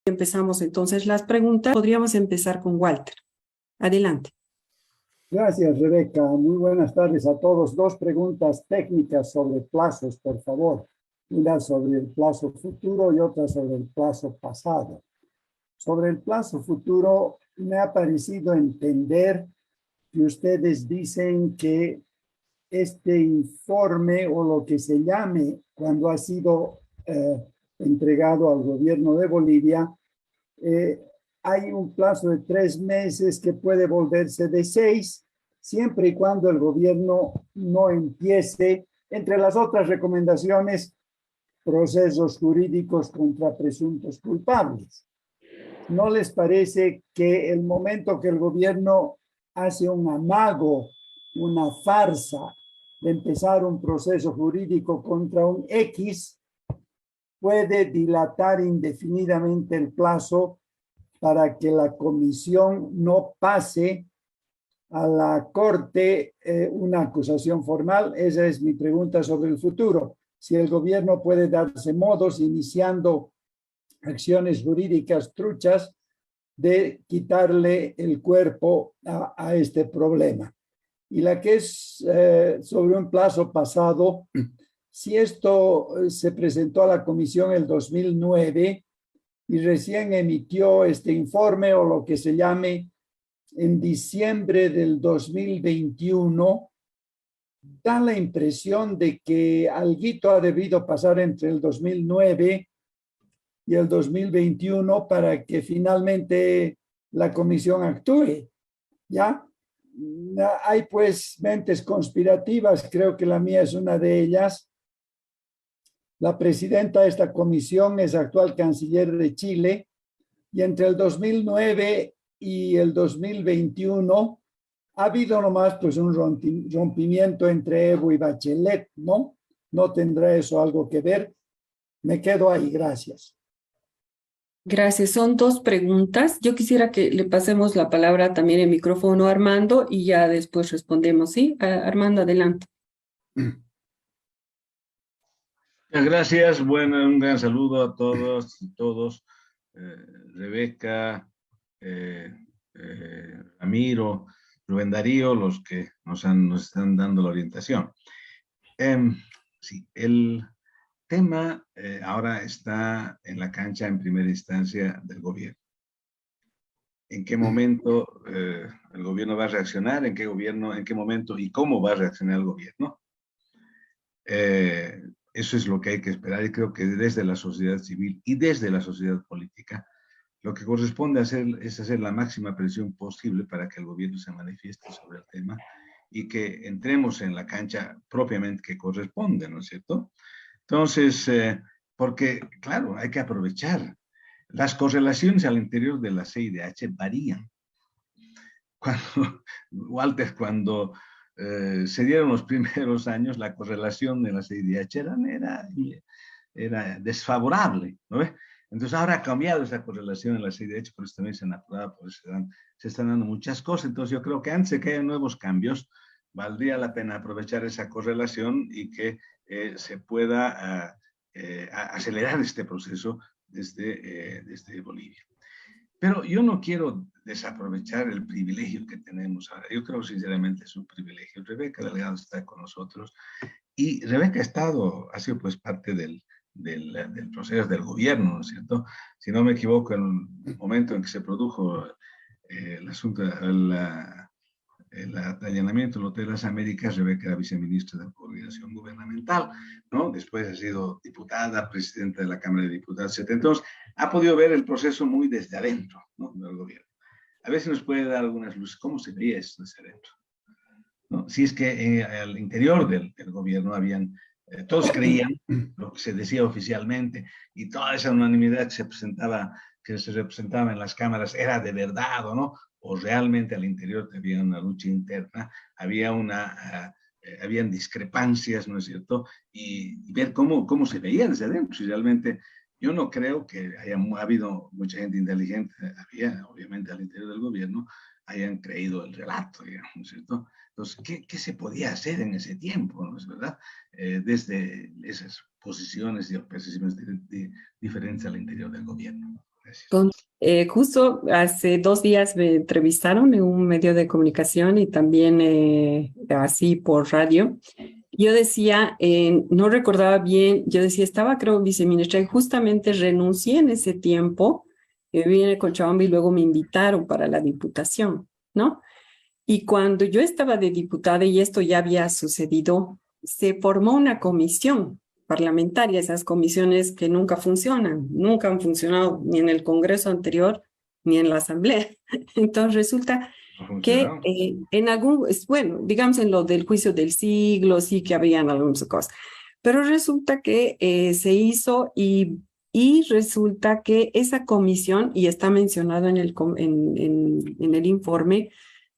Empezamos entonces las preguntas. Podríamos empezar con Walter. Adelante. Gracias, Rebeca. Muy buenas tardes a todos. Dos preguntas técnicas sobre plazos, por favor. Una sobre el plazo futuro y otra sobre el plazo pasado. Sobre el plazo futuro, me ha parecido entender que ustedes dicen que este informe o lo que se llame cuando ha sido entregado al gobierno de Bolivia, hay un plazo de 3 meses que puede volverse de 6, siempre y cuando el gobierno no empiece, entre las otras recomendaciones, procesos jurídicos contra presuntos culpables. ¿No les parece que el momento que el gobierno hace un amago, una farsa de empezar un proceso jurídico contra un X, puede dilatar indefinidamente el plazo para que la comisión no pase a la corte una acusación formal? Esa es mi pregunta sobre el futuro. Si el gobierno puede darse modos iniciando acciones jurídicas truchas de quitarle el cuerpo a este problema. Y la que es sobre un plazo pasado, si esto se presentó a la comisión el 2009 y recién emitió este informe o lo que se llame en diciembre del 2021, da la impresión de que alguito ha debido pasar entre el 2009 y el 2021 para que finalmente la comisión actúe, ¿ya? Hay pues mentes conspirativas, creo que la mía es una de ellas. La presidenta de esta comisión es actual canciller de Chile y entre el 2009 y el 2021 ha habido nomás pues un rompimiento entre Evo y Bachelet, ¿no? ¿No tendrá eso algo que ver? Me quedo ahí, gracias. Gracias. Son dos preguntas. Yo quisiera que le pasemos la palabra también el micrófono a Armando y ya después respondemos, ¿sí? Armando, adelante. Gracias. Bueno, un gran saludo a todos y todos. Rebeca, Ramiro, Rubén Darío, los que nos están dando la orientación. Sí, el tema ahora está en la cancha en primera instancia del gobierno. ¿En qué momento el gobierno va a reaccionar? ¿En qué momento y cómo va a reaccionar el gobierno? Eso es lo que hay que esperar y creo que desde la sociedad civil y desde la sociedad política lo que corresponde hacer es hacer la máxima presión posible para que el gobierno se manifieste sobre el tema y que entremos en la cancha propiamente que corresponde, ¿no es cierto? Entonces, porque, claro, hay que aprovechar. Las correlaciones al interior de la CIDH varían. Walter, cuando se dieron los primeros años, la correlación de la CIDH era desfavorable, ¿no ves? Entonces ahora ha cambiado esa correlación en la CIDH, por eso también se han apurado, por eso se están dando muchas cosas. Entonces yo creo que antes de que haya nuevos cambios, valdría la pena aprovechar esa correlación y que se pueda acelerar este proceso desde Bolivia. Pero yo no quiero desaprovechar el privilegio que tenemos ahora. Yo creo sinceramente es un privilegio. Rebeca Delgado está con nosotros y Rebeca ha sido pues parte del proceso del gobierno, ¿no es cierto? Si no me equivoco, en el momento en que se produjo el asunto, el allanamiento del Hotel Las Américas, Rebeca era viceministra de Coordinación Gubernamental, ¿no? Después ha sido diputada, presidenta de la Cámara de Diputados, etc. Entonces, ha podido ver el proceso muy desde adentro, ¿no? Del gobierno. A ver si nos puede dar algunas luces. ¿Cómo se veía eso desde adentro? ¿No? Si es que al interior del gobierno todos creían lo que se decía oficialmente y toda esa unanimidad que se representaba en las cámaras era de verdad o no, o realmente al interior había una lucha interna, habían discrepancias, ¿no es cierto? Y ver cómo se veía desde adentro. Si realmente yo no creo que haya habido mucha gente inteligente, había obviamente al interior del gobierno, hayan creído el relato, digamos, ¿no es cierto? Entonces, ¿qué se podía hacer en ese tiempo, no es verdad? Desde esas posiciones y percepciones diferentes al interior del gobierno. Gracias. Justo hace 2 días me entrevistaron en un medio de comunicación y también así por radio. Yo decía, no recordaba bien, yo decía, estaba creo viceministra y justamente renuncié en ese tiempo, vine a Cochabamba y luego me invitaron para la diputación, ¿no? Y cuando yo estaba de diputada y esto ya había sucedido, se formó una comisión parlamentaria, esas comisiones que nunca funcionan, nunca han funcionado ni en el Congreso anterior ni en la Asamblea. Entonces resulta ¿No que funcionó? en algún, bueno, digamos en lo del juicio del siglo, sí que habían algunas cosas, pero resulta que se hizo y resulta que esa comisión, y está mencionado en en el informe,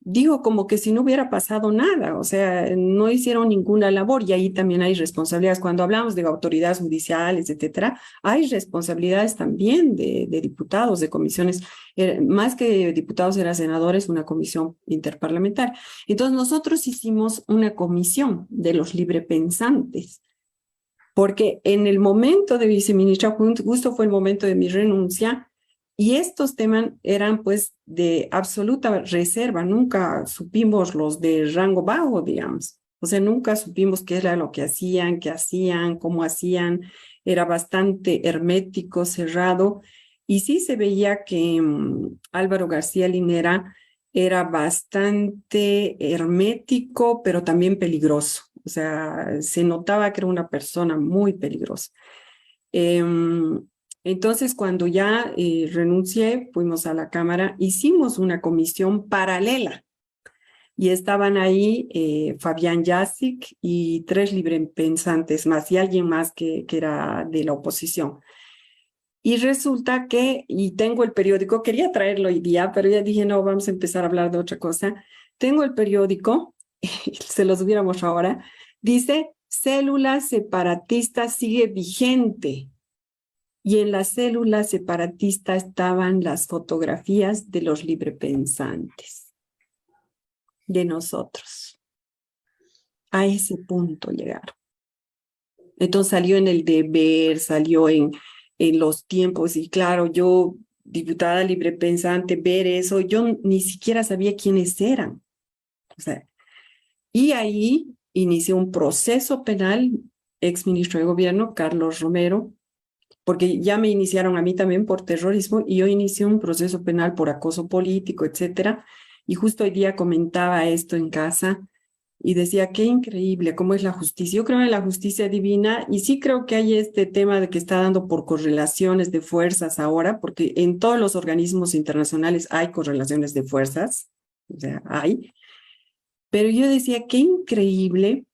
digo como que si no hubiera pasado nada, o sea, no hicieron ninguna labor y ahí también hay responsabilidades. Cuando hablamos de autoridades judiciales, etcétera, hay responsabilidades también de diputados, de comisiones, más que diputados eran senadores, una comisión interparlamentaria. Entonces nosotros hicimos una comisión de los librepensantes, porque en el momento de viceministra, justo fue el momento de mi renuncia, y estos temas eran pues de absoluta reserva, nunca supimos los de rango bajo, digamos. O sea, nunca supimos qué era lo que hacían, qué hacían, cómo hacían. Era bastante hermético, cerrado. Y sí se veía que Álvaro García Linera era bastante hermético, pero también peligroso. O sea, se notaba que era una persona muy peligrosa. Entonces, cuando ya renuncié, fuimos a la Cámara, hicimos una comisión paralela y estaban ahí Fabián Yacic y 3 librepensantes más y alguien más que era de la oposición. Y resulta que, y tengo el periódico, quería traerlo hoy día, pero ya dije, no, vamos a empezar a hablar de otra cosa. Tengo el periódico, se los hubiéramos ahora, dice, célula separatista sigue vigente. Y en la célula separatista estaban las fotografías de los librepensantes, de nosotros. A ese punto llegaron. Entonces salió en el Deber, salió en Los Tiempos, y claro, yo, diputada librepensante, ver eso, yo ni siquiera sabía quiénes eran. O sea, y ahí inicié un proceso penal, exministro de gobierno, Carlos Romero, porque ya me iniciaron a mí también por terrorismo y yo inicié un proceso penal por acoso político, etcétera. Y justo hoy día comentaba esto en casa y decía, qué increíble cómo es la justicia. Yo creo en la justicia divina y sí creo que hay este tema de que está dando por correlaciones de fuerzas ahora, porque en todos los organismos internacionales hay correlaciones de fuerzas, o sea, hay. Pero yo decía, qué increíble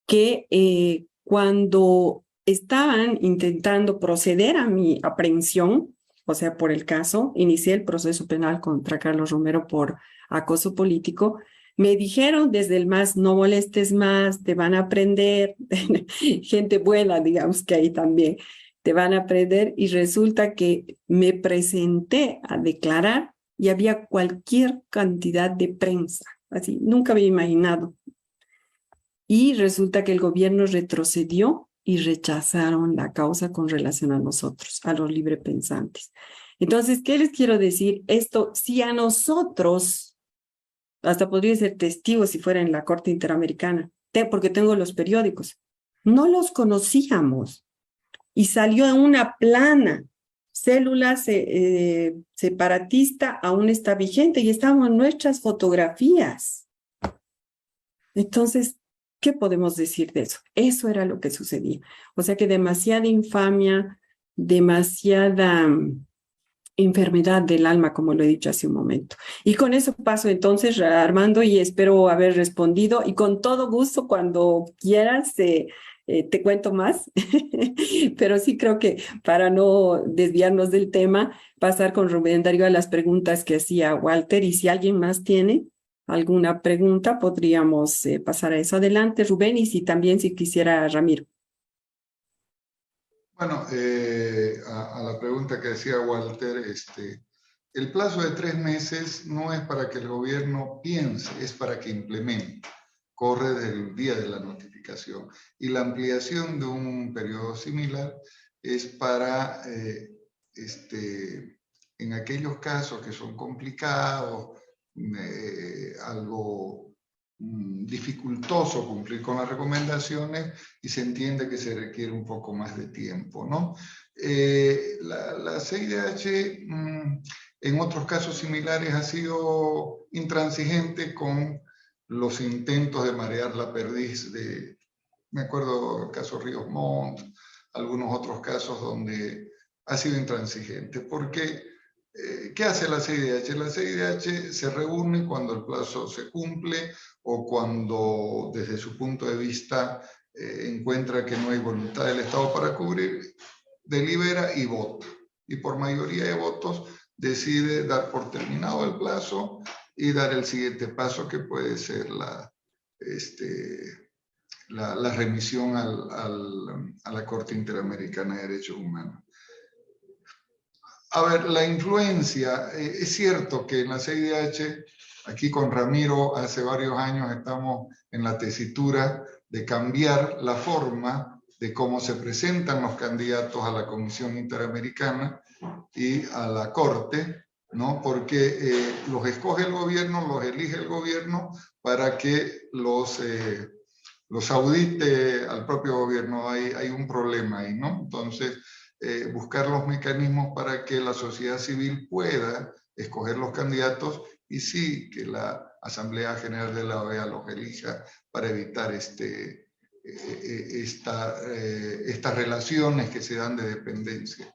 que cuando estaban intentando proceder a mi aprehensión, o sea, por el caso, inicié el proceso penal contra Carlos Romero por acoso político, me dijeron desde el más, no molestes más, te van a aprender, gente buena, digamos que ahí también, te van a aprender, y resulta que me presenté a declarar y había cualquier cantidad de prensa, así, nunca había imaginado. Y resulta que el gobierno retrocedió y rechazaron la causa con relación a nosotros, a los librepensantes. Entonces, ¿qué les quiero decir? Esto, si a nosotros, hasta podría ser testigo si fuera en la Corte Interamericana, porque tengo los periódicos, no los conocíamos y salió en una plana, célula separatista aún está vigente y estaban nuestras fotografías. Entonces, ¿qué podemos decir de eso? Eso era lo que sucedía. O sea que demasiada infamia, demasiada enfermedad del alma, como lo he dicho hace un momento. Y con eso paso entonces, Armando, y espero haber respondido. Y con todo gusto, cuando quieras, te cuento más. Pero sí creo que para no desviarnos del tema, pasar con Rubén Darío a las preguntas que hacía Walter. Y si alguien más tiene alguna pregunta, podríamos pasar a eso. Adelante, Rubén, y si también si quisiera Ramiro. Bueno, a la pregunta que decía Walter, el plazo de 3 meses no es para que el gobierno piense, es para que implemente. Corre desde el día de la notificación. Y la ampliación de un periodo similar es para en aquellos casos que son complicados, algo dificultoso cumplir con las recomendaciones, y se entiende que se requiere un poco más de tiempo, ¿no? La CIDH en otros casos similares ha sido intransigente con los intentos de marear la perdiz. Me acuerdo del caso Ríos Montt, algunos otros casos donde ha sido intransigente, porque ¿qué hace la CIDH? La CIDH se reúne cuando el plazo se cumple o cuando desde su punto de vista encuentra que no hay voluntad del Estado para cubrir, delibera y vota. Y por mayoría de votos decide dar por terminado el plazo y dar el siguiente paso, que puede ser la remisión a la Corte Interamericana de Derechos Humanos. A ver, la influencia, es cierto que en la CIDH, aquí con Ramiro hace varios años estamos en la tesitura de cambiar la forma de cómo se presentan los candidatos a la Comisión Interamericana y a la Corte, ¿no? Porque los escoge el gobierno, los elige el gobierno para que los audite al propio gobierno. Hay un problema ahí, ¿no? Entonces, buscar los mecanismos para que la sociedad civil pueda escoger los candidatos y sí que la Asamblea General de la OEA los elija, para evitar estas relaciones que se dan de dependencia.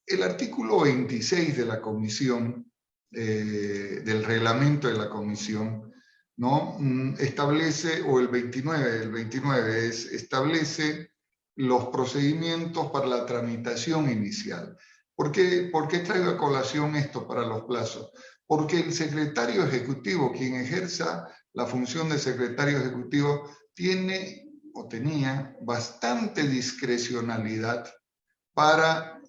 El artículo 26 de la Comisión, del reglamento de la Comisión, ¿no? Establece, o el 29 establece los procedimientos para la tramitación inicial. ¿Por qué traigo a colación esto para los plazos? Porque el secretario ejecutivo, quien ejerza la función de secretario ejecutivo, tiene o tenía bastante discrecionalidad para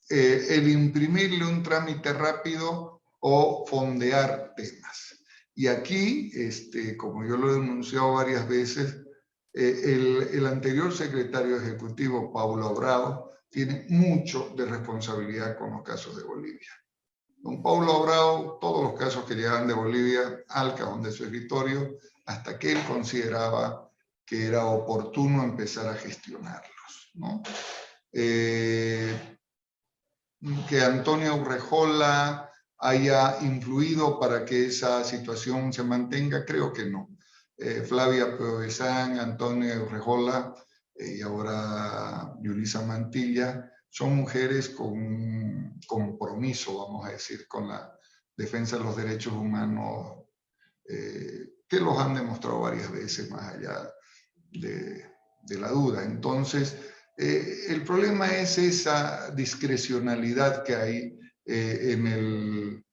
el imprimirle un trámite rápido o fondear temas. Y aquí, como yo lo he denunciado varias veces, el anterior secretario ejecutivo, Paulo Abrao, tiene mucho de responsabilidad con los casos de Bolivia. Don Paulo Abrao, todos los casos que llegaban de Bolivia al cajón de su escritorio, hasta que él consideraba que era oportuno empezar a gestionarlos, ¿no? Que Antonio Urrejola haya influido para que esa situación se mantenga, creo que no. Flavia Peovezán, Antonio Urrejola y ahora Yulisa Mantilla son mujeres con un compromiso, vamos a decir, con la defensa de los derechos humanos, que los han demostrado varias veces, más allá de la duda. Entonces, el problema es esa discrecionalidad que hay en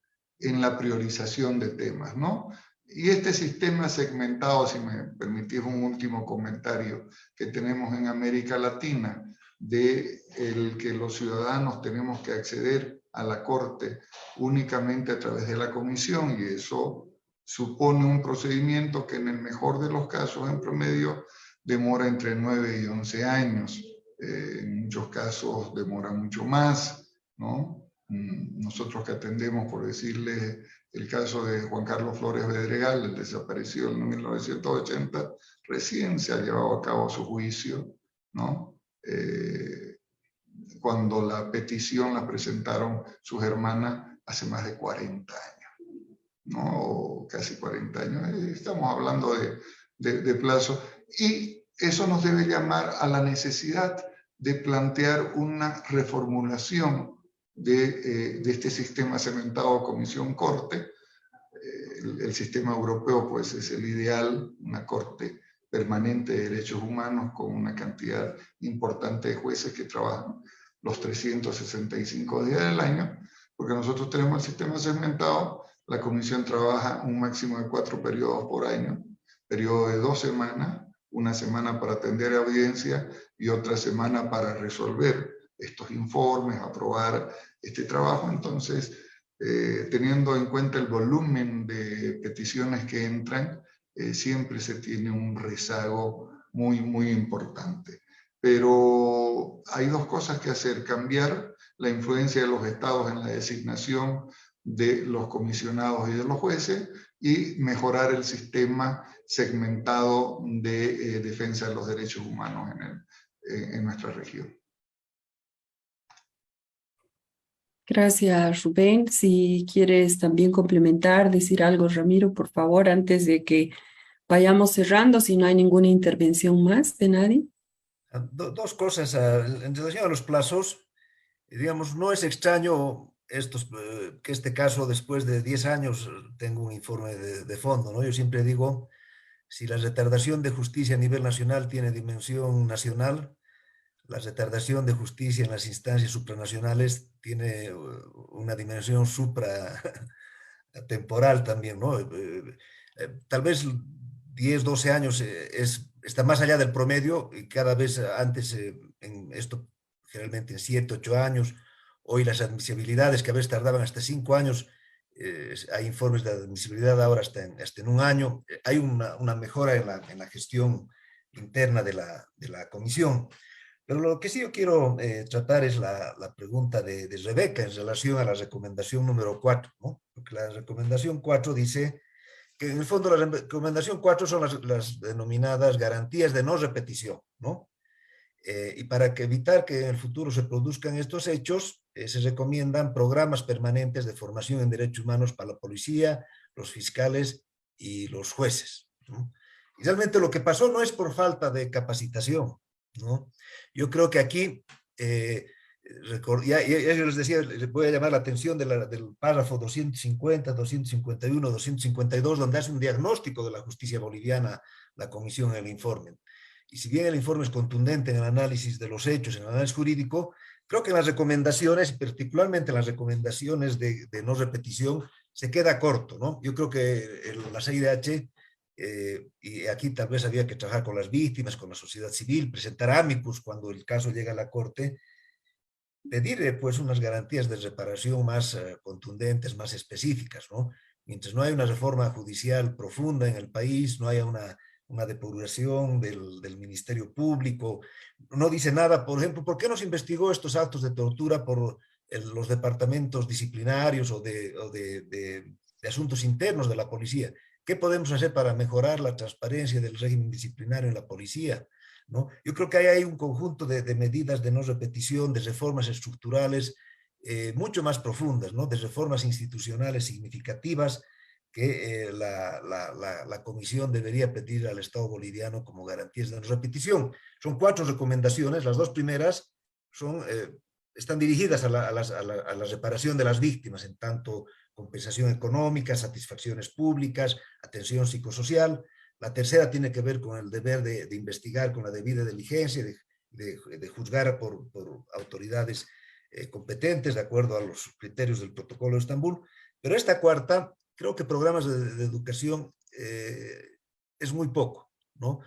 la priorización de temas, ¿no? Y este sistema segmentado, si me permitís un último comentario, que tenemos en América Latina, de el que los ciudadanos tenemos que acceder a la Corte únicamente a través de la Comisión, y eso supone un procedimiento que en el mejor de los casos, en promedio, demora entre 9 y 11 años. En muchos casos demora mucho más, ¿no? Nosotros que atendemos, por decirle el caso de Juan Carlos Flores Bedregal, el desaparecido en 1980, recién se ha llevado a cabo su juicio, ¿no? Cuando la petición la presentaron sus hermanas hace más de 40 años, ¿no? O casi 40 años. Estamos hablando de plazo. Y eso nos debe llamar a la necesidad de plantear una reformulación de este sistema cementado Comisión-Corte. El sistema europeo, pues, es el ideal, una Corte permanente de derechos humanos con una cantidad importante de jueces que trabajan los 365 días del año, porque nosotros tenemos el sistema segmentado. La Comisión trabaja un máximo de 4 periodos por año, periodo de 2 semanas, una semana para atender audiencia y otra semana para resolver estos informes, aprobar este trabajo. Entonces, teniendo en cuenta el volumen de peticiones que entran, siempre se tiene un rezago muy, muy importante. Pero hay dos cosas que hacer: cambiar la influencia de los estados en la designación de los comisionados y de los jueces, y mejorar el sistema segmentado de defensa de los derechos humanos en nuestra región. Gracias, Rubén. Si quieres también complementar, decir algo, Ramiro, por favor, antes de que vayamos cerrando, si no hay ninguna intervención más de nadie. Dos cosas. En relación a los plazos, digamos, no es extraño que este caso, después de 10 años, tenga un informe de fondo, ¿no? Yo siempre digo, si la retardación de justicia a nivel nacional tiene dimensión nacional, la retardación de justicia en las instancias supranacionales tiene una dimensión supratemporal también, ¿no? Tal vez 10, 12 años está más allá del promedio, y cada vez antes, en esto generalmente en 7, 8 años, hoy las admisibilidades que a veces tardaban hasta 5 años, hay informes de admisibilidad ahora hasta en un año, hay una mejora en la gestión interna de la comisión. Pero lo que sí yo quiero tratar es la pregunta de Rebeca en relación a la recomendación número 4, ¿no? Porque la recomendación 4 dice que en el fondo la recomendación 4 son las denominadas garantías de no repetición, ¿no? Y para evitar que en el futuro se produzcan estos hechos, se recomiendan programas permanentes de formación en derechos humanos para la policía, los fiscales y los jueces, ¿no? Y realmente lo que pasó no es por falta de capacitación, ¿no? Yo creo que aquí, ya yo les decía, les voy a llamar la atención del párrafo 250, 251, 252, donde hace un diagnóstico de la justicia boliviana la comisión en el informe. Y si bien el informe es contundente en el análisis de los hechos, en el análisis jurídico, creo que en las recomendaciones, particularmente en las recomendaciones de no repetición, se queda corto, ¿no? Yo creo que la CIDH, y aquí tal vez había que trabajar con las víctimas, con la sociedad civil, presentar amicus cuando el caso llega a la corte, pedir pues unas garantías de reparación más contundentes, más específicas, ¿no? Mientras no hay una reforma judicial profunda en el país, no haya una depuración del Ministerio Público, no dice nada, por ejemplo, ¿por qué no se investigó estos actos de tortura por los departamentos disciplinarios o de asuntos internos de la policía? ¿Qué podemos hacer para mejorar la transparencia del régimen disciplinario en la policía, ¿no? Yo creo que ahí hay un conjunto de medidas de no repetición, de reformas estructurales mucho más profundas, ¿no? De reformas institucionales significativas que la comisión debería pedir al Estado boliviano como garantías de no repetición. Son 4 recomendaciones, las 2 primeras están dirigidas a la reparación de las víctimas, en tanto compensación económica, satisfacciones públicas, atención psicosocial. La tercera tiene que ver con el deber de investigar con la debida diligencia, de juzgar por autoridades competentes de acuerdo a los criterios del Protocolo de Estambul. Pero esta cuarta, creo que programas de educación es muy poco, ¿no?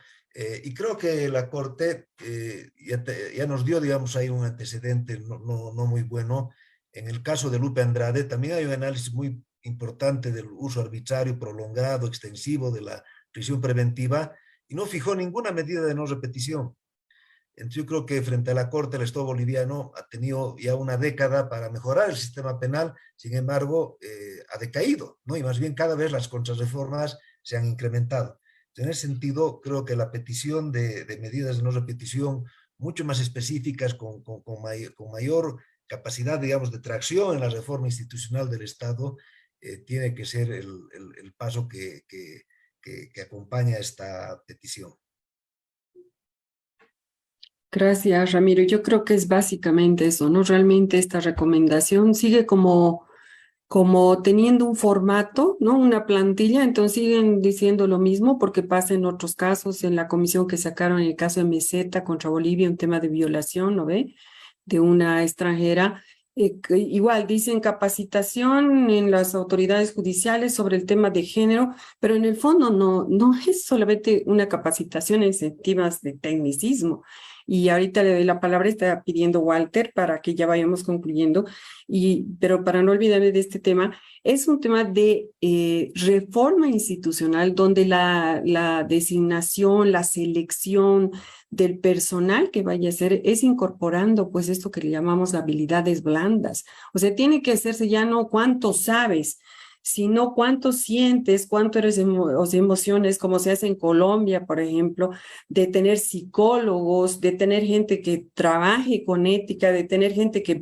Y creo que la Corte ya nos dio, digamos, ahí un antecedente no muy bueno. En el caso de Lupe Andrade también hay un análisis muy importante del uso arbitrario, prolongado, extensivo de la prisión preventiva, y no fijó ninguna medida de no repetición. Entonces yo creo que frente a la Corte el Estado boliviano ha tenido ya una década para mejorar el sistema penal, sin embargo ha decaído, ¿no? Y más bien cada vez las contrarreformas se han incrementado. Entonces, en ese sentido, creo que la petición de medidas de no repetición mucho más específicas, con mayor capacidad, digamos, de tracción en la reforma institucional del Estado, tiene que ser el paso que acompaña esta petición. Gracias, Ramiro. Yo creo que es básicamente eso, ¿no? Realmente esta recomendación sigue como teniendo un formato, ¿no? Una plantilla, entonces siguen diciendo lo mismo porque pasa en otros casos, en la comisión que sacaron en el caso de Meseta contra Bolivia, un tema de violación, ¿no ve? De una extranjera. Igual dicen capacitación en las autoridades judiciales sobre el tema de género, pero en el fondo no es solamente una capacitación en temas de tecnicismo, Y ahorita le doy la palabra, está pidiendo Walter para que ya vayamos concluyendo, pero para no olvidarme de este tema, es un tema de reforma institucional donde la designación, la selección del personal que vaya a ser es incorporando pues esto que le llamamos habilidades blandas. O sea, tiene que hacerse ya no cuánto sabes, sino cuánto sientes, cuánto eres o sea, emociones, como se hace en Colombia, por ejemplo, de tener psicólogos, de tener gente que trabaje con ética, de tener gente que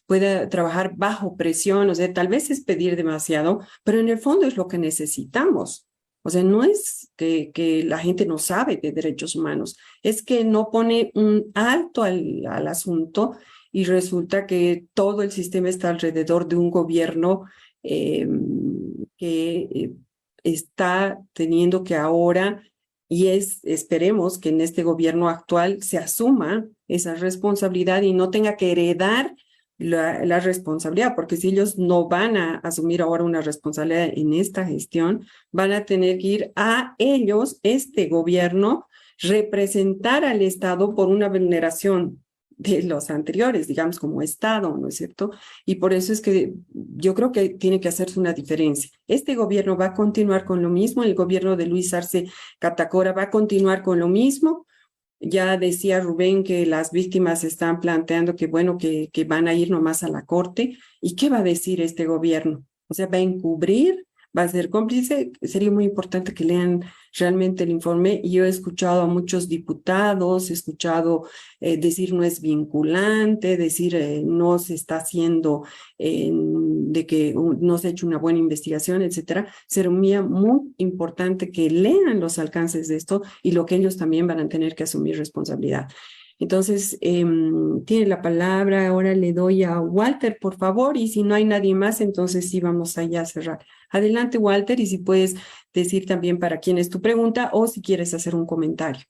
pueda trabajar bajo presión. O sea, tal vez es pedir demasiado, pero en el fondo es lo que necesitamos. O sea, no es que la gente no sabe de derechos humanos, es que no pone un alto al asunto y resulta que todo el sistema está alrededor de un gobierno que está teniendo que ahora, esperemos que en este gobierno actual se asuma esa responsabilidad y no tenga que heredar la responsabilidad, porque si ellos no van a asumir ahora una responsabilidad en esta gestión, van a tener que ir a ellos, este gobierno, representar al Estado por una vulneración de los anteriores, digamos, como Estado, ¿no es cierto? Y por eso es que yo creo que tiene que hacerse una diferencia. Este gobierno va a continuar con lo mismo, el gobierno de Luis Arce Catacora va a continuar con lo mismo. Ya decía Rubén que las víctimas están planteando que, bueno, que van a ir nomás a la corte. ¿Y qué va a decir este gobierno? O sea, ¿va a encubrir? ¿Va a ser cómplice? Sería muy importante que lean realmente el informe. Y yo he escuchado a muchos diputados, he escuchado decir no es vinculante, decir no se está haciendo, de que no se ha hecho una buena investigación, etcétera. Sería muy importante que lean los alcances de esto y lo que ellos también van a tener que asumir responsabilidad. Entonces, tiene la palabra, ahora le doy a Walter, por favor, y si no hay nadie más, entonces sí vamos allá a cerrar. Adelante, Walter, y si puedes decir también para quién es tu pregunta o si quieres hacer un comentario.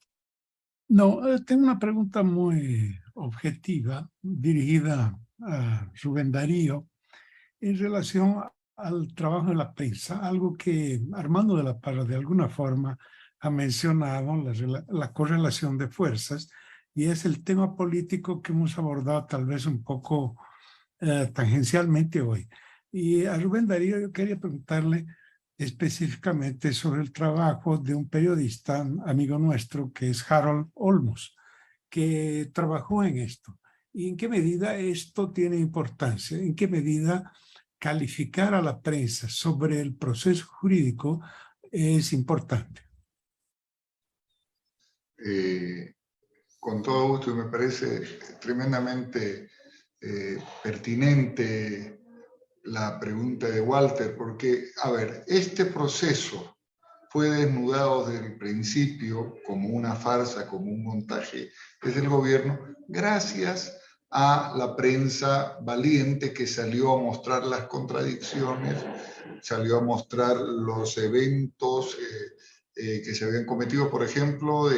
No, tengo una pregunta muy objetiva dirigida a Rubén Darío en relación al trabajo de la prensa, algo que Armando de la Parra de alguna forma ha mencionado, la correlación de fuerzas, y es el tema político que hemos abordado tal vez un poco tangencialmente hoy. Y a Rubén Darío yo quería preguntarle específicamente sobre el trabajo de un periodista amigo nuestro que es Harold Olmos, que trabajó en esto. ¿Y en qué medida esto tiene importancia? ¿En qué medida calificar a la prensa sobre el proceso jurídico es importante? Con todo gusto, y me parece tremendamente pertinente la pregunta de Walter, porque, a ver, este proceso fue desnudado desde el principio como una farsa, como un montaje desde el gobierno, gracias a la prensa valiente que salió a mostrar las contradicciones, salió a mostrar los eventos que se habían cometido, por ejemplo,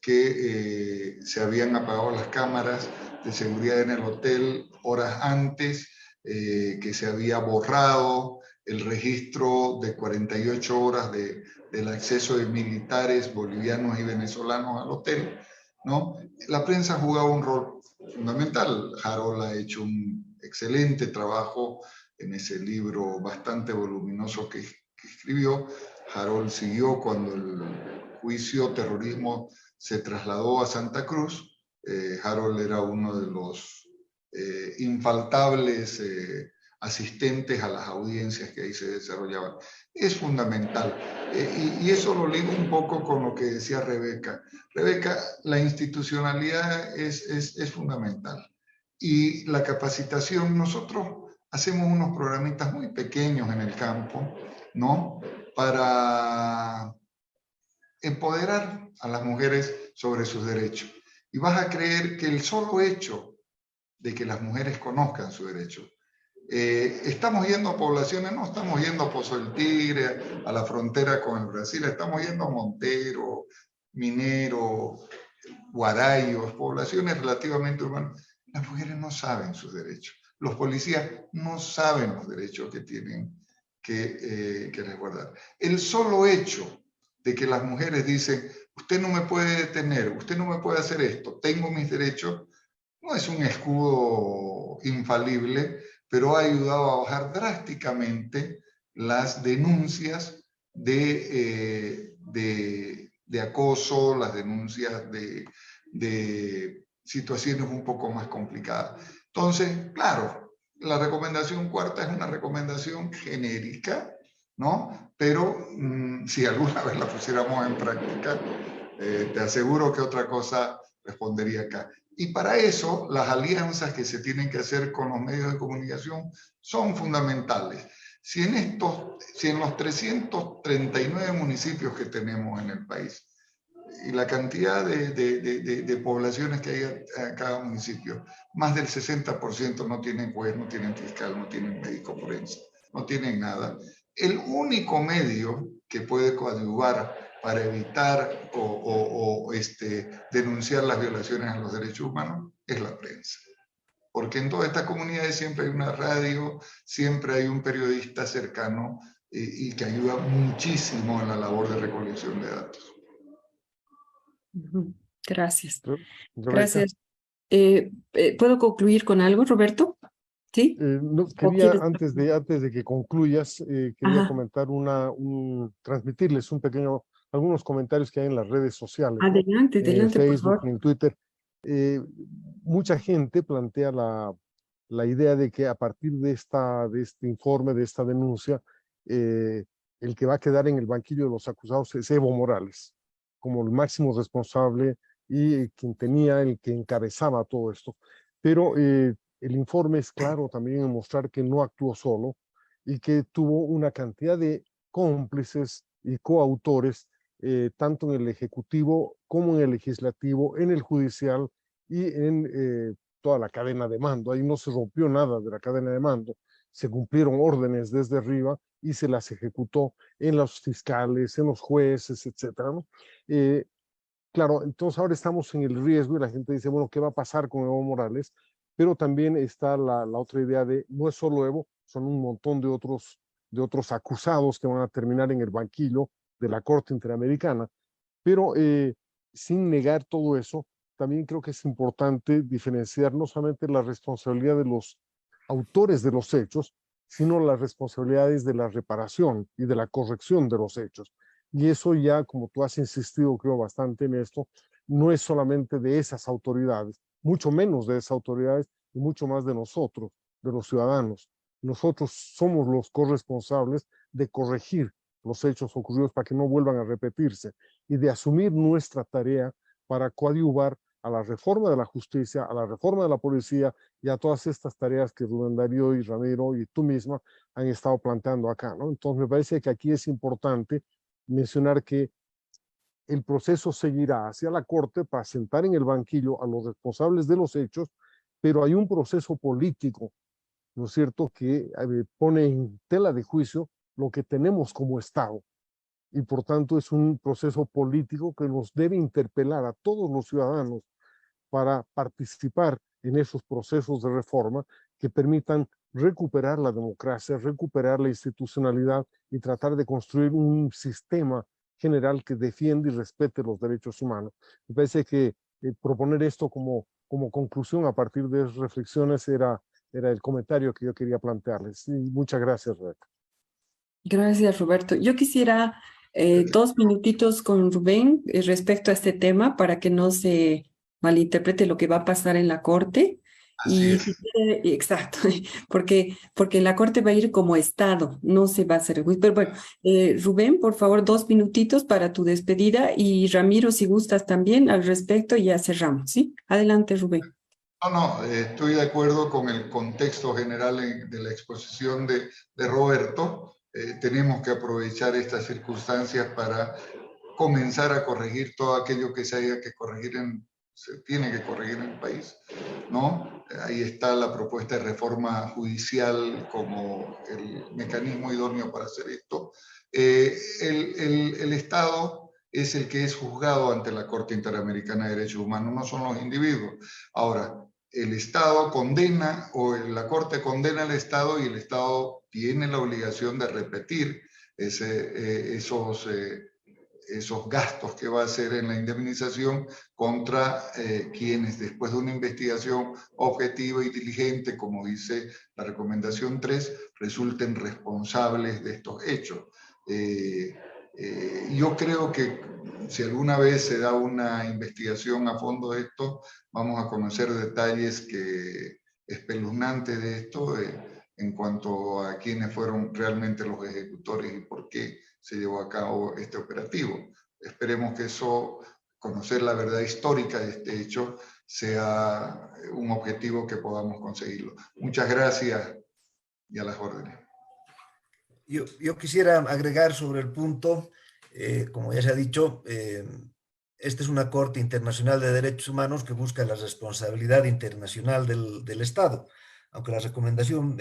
que se habían apagado las cámaras de seguridad en el hotel horas antes, que se había borrado el registro de 48 horas del acceso de militares bolivianos y venezolanos al hotel, ¿no? La prensa jugaba un rol fundamental. Harold ha hecho un excelente trabajo en ese libro bastante voluminoso que escribió. Harold siguió cuando el juicio terrorismo se trasladó a Santa Cruz. Harold era uno de los infaltables asistentes a las audiencias que ahí se desarrollaban. Es fundamental. Y eso lo ligo un poco con lo que decía Rebeca. Rebeca, la institucionalidad es fundamental. Y la capacitación, nosotros hacemos unos programitas muy pequeños en el campo, ¿no? Para empoderar a las mujeres sobre sus derechos. Y vas a creer que el solo hecho de que las mujeres conozcan su derecho. Estamos yendo a poblaciones, no estamos yendo a Pozo del Tigre, a la frontera con el Brasil, estamos yendo a Montero, Minero, Guarayos, poblaciones relativamente urbanas. Las mujeres no saben sus derechos. Los policías no saben los derechos que tienen que resguardar. El solo hecho de que las mujeres dicen, usted no me puede detener, usted no me puede hacer esto, tengo mis derechos, no es un escudo infalible, pero ha ayudado a bajar drásticamente las denuncias de acoso, las denuncias de situaciones un poco más complicadas. Entonces, claro, la recomendación cuarta es una recomendación genérica, ¿no? Pero si alguna vez la pusiéramos en práctica, te aseguro que otra cosa respondería acá. Y para eso, las alianzas que se tienen que hacer con los medios de comunicación son fundamentales. Si en los 339 municipios que tenemos en el país, y la cantidad de poblaciones que hay a cada municipio, más del 60% no tienen juez, no tienen fiscal, no tienen médico forense, no tienen nada. El único medio que puede coadyuvar para evitar o denunciar las violaciones a los derechos humanos es la prensa. Porque en todas estas comunidades siempre hay una radio, siempre hay un periodista cercano y que ayuda muchísimo en la labor de recolección de datos. Gracias. Rebeca, Gracias. ¿Puedo concluir con algo, Roberto? ¿Sí? no, ¿O quería, quieres? antes de que concluyas, quería Ajá. comentar transmitirles algunos comentarios que hay en las redes sociales, ¿no? Adelante, En el adelante, por Facebook, favor. en Twitter. Mucha gente plantea la idea de que a partir de este informe, de esta denuncia, el que va a quedar en el banquillo de los acusados es Evo Morales, como el máximo responsable y el que encabezaba todo esto. Pero el informe es claro también en mostrar que no actuó solo y que tuvo una cantidad de cómplices y coautores, tanto en el Ejecutivo como en el Legislativo, en el Judicial y en toda la cadena de mando. Ahí no se rompió nada de la cadena de mando, se cumplieron órdenes desde arriba y se las ejecutó en los fiscales, en los jueces, etcétera, ¿no? Claro, entonces ahora estamos en el riesgo y la gente dice, bueno, ¿qué va a pasar con Evo Morales? Pero también está la otra idea de, no es solo Evo, son un montón de otros acusados que van a terminar en el banquillo de la Corte Interamericana. Pero sin negar todo eso, también creo que es importante diferenciar no solamente la responsabilidad de los autores de los hechos, sino las responsabilidades de la reparación y de la corrección de los hechos. Y eso ya, como tú has insistido, creo bastante en esto, no es solamente de esas autoridades, mucho menos de esas autoridades y mucho más de nosotros, de los ciudadanos. Nosotros somos los corresponsables de corregir los hechos ocurridos para que no vuelvan a repetirse y de asumir nuestra tarea para coadyuvar a la reforma de la justicia, a la reforma de la policía y a todas estas tareas que Rubén Darío y Ramiro y tú misma han estado planteando acá, ¿no? Entonces me parece que aquí es importante mencionar que el proceso seguirá hacia la Corte para sentar en el banquillo a los responsables de los hechos, pero hay un proceso político, ¿no es cierto?, que pone en tela de juicio lo que tenemos como Estado. Y por tanto es un proceso político que nos debe interpelar a todos los ciudadanos para participar en esos procesos de reforma que permitan recuperar la democracia, recuperar la institucionalidad y tratar de construir un sistema general que defiende y respete los derechos humanos. Me parece que proponer esto como conclusión a partir de esas reflexiones era el comentario que yo quería plantearles. Y muchas gracias, Rebeca. Gracias, Roberto. Yo quisiera 2 minutitos con Rubén respecto a este tema para que no se malinterprete lo que va a pasar en la Corte. Así es. Exacto, porque la Corte va a ir como Estado, no se va a hacer. Pero bueno, Rubén, por favor, 2 minutitos para tu despedida y Ramiro, si gustas también al respecto, y ya cerramos, ¿sí? Adelante, Rubén. No, estoy de acuerdo con el contexto general de la exposición de Roberto. Tenemos que aprovechar estas circunstancias para comenzar a corregir todo aquello que se tiene que corregir en el país, ¿no? Ahí está la propuesta de reforma judicial como el mecanismo idóneo para hacer esto. El Estado es el que es juzgado ante la Corte Interamericana de Derechos Humanos, no son los individuos. Ahora, el Estado condena o la Corte condena al Estado y el Estado tiene la obligación de repetir esos gastos que va a hacer en la indemnización contra quienes, después de una investigación objetiva y diligente, como dice la recomendación 3, resulten responsables de estos hechos. Yo creo que si alguna vez se da una investigación a fondo de esto, vamos a conocer detalles espeluznantes de esto, en cuanto a quiénes fueron realmente los ejecutores y por qué se llevó a cabo este operativo. Esperemos que eso, conocer la verdad histórica de este hecho, sea un objetivo que podamos conseguirlo. Muchas gracias y a las órdenes. Yo quisiera agregar sobre el punto, como ya se ha dicho, esta es una Corte Internacional de Derechos Humanos que busca la responsabilidad internacional del Estado, aunque la recomendación,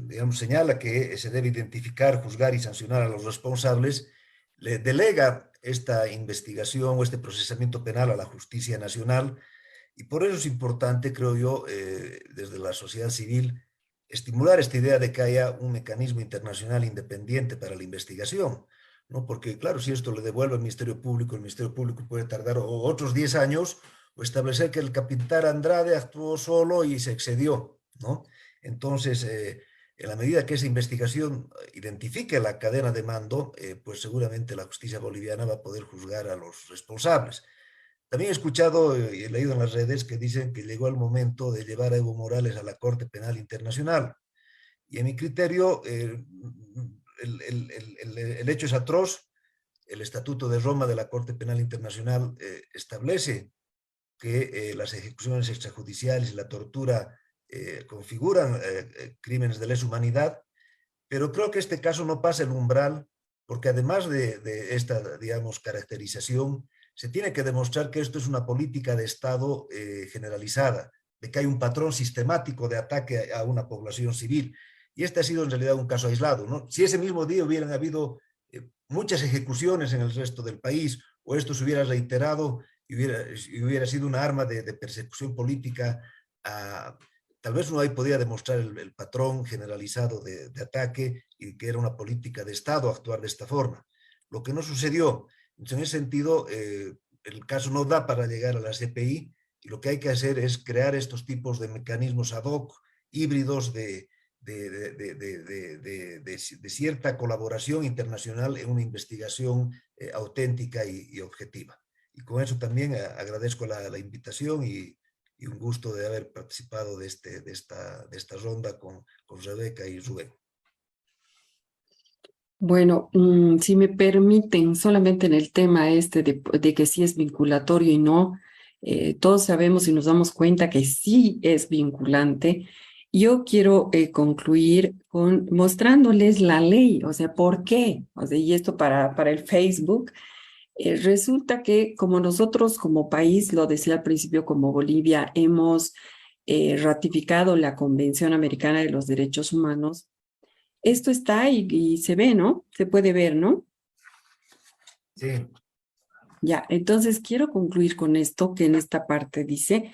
digamos, señala que se debe identificar, juzgar y sancionar a los responsables, le delega esta investigación o este procesamiento penal a la justicia nacional, y por eso es importante, creo yo, desde la sociedad civil, estimular esta idea de que haya un mecanismo internacional independiente para la investigación, ¿no? Porque, claro, si esto le devuelve al Ministerio Público, el Ministerio Público puede tardar otros 10 años o establecer que el capitán Andrade actuó solo y se excedió, ¿no? Entonces, en la medida que esa investigación identifique la cadena de mando, pues seguramente la justicia boliviana va a poder juzgar a los responsables. También he escuchado y he leído en las redes que dicen que llegó el momento de llevar a Evo Morales a la Corte Penal Internacional. Y en mi criterio, el hecho es atroz. El Estatuto de Roma de la Corte Penal Internacional establece que las ejecuciones extrajudiciales y la tortura configuran crímenes de lesa humanidad, pero creo que este caso no pasa el umbral, porque además de esta, digamos, caracterización, se tiene que demostrar que esto es una política de Estado generalizada, de que hay un patrón sistemático de ataque a una población civil. Y este ha sido en realidad un caso aislado, ¿no? Si ese mismo día hubieran habido muchas ejecuciones en el resto del país, o esto se hubiera reiterado y hubiera sido una arma de persecución política, tal vez uno ahí podía demostrar el patrón generalizado de ataque y que era una política de Estado actuar de esta forma. Lo que no sucedió. Entonces, en ese sentido, el caso no da para llegar a la CPI y lo que hay que hacer es crear estos tipos de mecanismos ad hoc, híbridos de cierta colaboración internacional en una investigación auténtica y objetiva. Y con eso también agradezco la invitación y un gusto de haber participado de esta ronda con Rebeca y Rubén. Bueno, si me permiten, solamente en el tema de que sí es vinculatorio y no, todos sabemos y nos damos cuenta que sí es vinculante. Yo quiero concluir mostrándoles la ley, o sea, ¿por qué? O sea, y esto para el Facebook. Resulta que como nosotros como país, lo decía al principio, como Bolivia, hemos ratificado la Convención Americana de los Derechos Humanos, esto está y se ve, ¿no? Se puede ver, ¿no? Sí. Ya, entonces quiero concluir con esto, que en esta parte dice,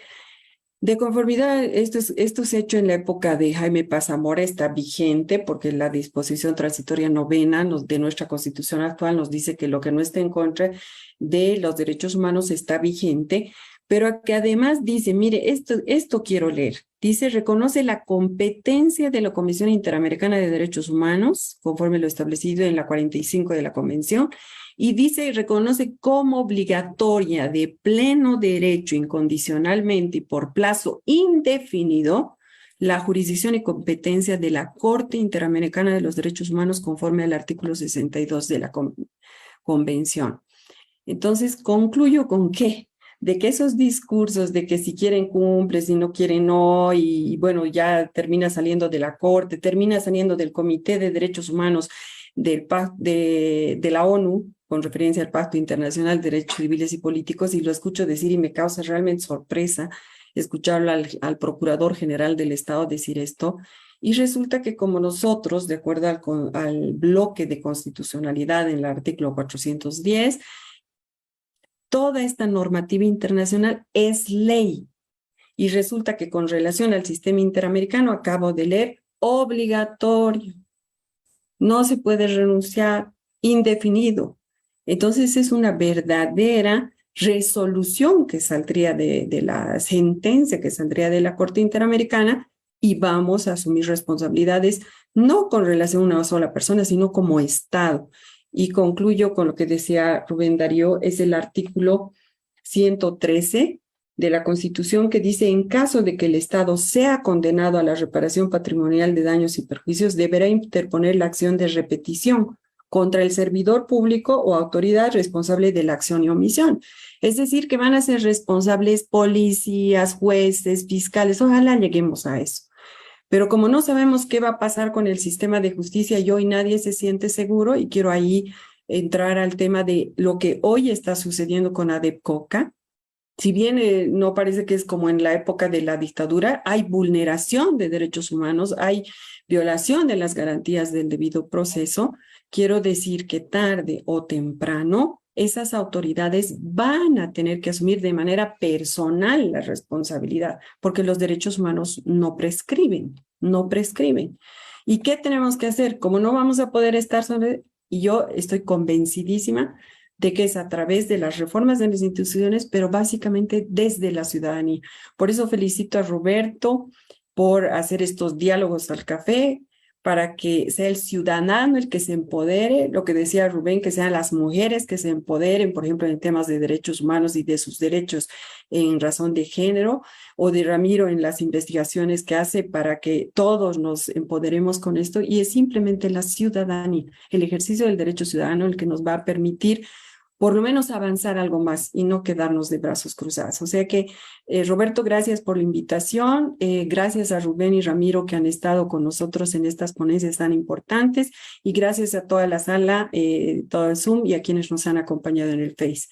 de conformidad, esto es hecho en la época de Jaime Paz Zamora, está vigente porque la disposición transitoria novena de nuestra Constitución actual nos dice que lo que no está en contra de los derechos humanos está vigente, pero que además dice, mire, esto quiero leer, dice, reconoce la competencia de la Comisión Interamericana de Derechos Humanos, conforme lo establecido en la 45 de la Convención, y dice, reconoce como obligatoria de pleno derecho, incondicionalmente y por plazo indefinido, la jurisdicción y competencia de la Corte Interamericana de los Derechos Humanos conforme al artículo 62 de la Convención. Entonces, concluyo con ¿qué? De que esos discursos de que si quieren cumple, si no quieren no, y bueno, ya termina saliendo de la Corte, termina saliendo del Comité de Derechos Humanos de la ONU, con referencia al Pacto Internacional de Derechos Civiles y Políticos, y lo escucho decir y me causa realmente sorpresa escucharlo al Procurador General del Estado decir esto, y resulta que como nosotros, de acuerdo al bloque de constitucionalidad en el artículo 410, toda esta normativa internacional es ley, y resulta que con relación al sistema interamericano, acabo de leer, obligatorio, no se puede renunciar, indefinido. Entonces es una verdadera resolución que saldría de la sentencia que saldría de la Corte Interamericana y vamos a asumir responsabilidades no con relación a una sola persona, sino como Estado. Y concluyo con lo que decía Rubén Darío, es el artículo 113 de la Constitución que dice, en caso de que el Estado sea condenado a la reparación patrimonial de daños y perjuicios, deberá interponer la acción de repetición contra el servidor público o autoridad responsable de la acción y omisión. Es decir, que van a ser responsables policías, jueces, fiscales, ojalá lleguemos a eso. Pero como no sabemos qué va a pasar con el sistema de justicia y hoy nadie se siente seguro, y quiero ahí entrar al tema de lo que hoy está sucediendo con ADEPCOCA, si bien no parece que es como en la época de la dictadura, hay vulneración de derechos humanos, hay violación de las garantías del debido proceso, quiero decir que tarde o temprano esas autoridades van a tener que asumir de manera personal la responsabilidad, porque los derechos humanos no prescriben, no prescriben. ¿Y qué tenemos que hacer? Como no vamos a poder estar sobre, y yo estoy convencidísima de que es a través de las reformas de las instituciones, pero básicamente desde la ciudadanía. Por eso felicito a Roberto por hacer estos diálogos al café, para que sea el ciudadano el que se empodere, lo que decía Rubén, que sean las mujeres que se empoderen, por ejemplo, en temas de derechos humanos y de sus derechos en razón de género, o de Ramiro en las investigaciones que hace para que todos nos empoderemos con esto, y es simplemente la ciudadanía, el ejercicio del derecho ciudadano el que nos va a permitir por lo menos avanzar algo más y no quedarnos de brazos cruzados. O sea que, Roberto, gracias por la invitación, gracias a Rubén y Ramiro que han estado con nosotros en estas ponencias tan importantes y gracias a toda la sala, todo el Zoom y a quienes nos han acompañado en el Face.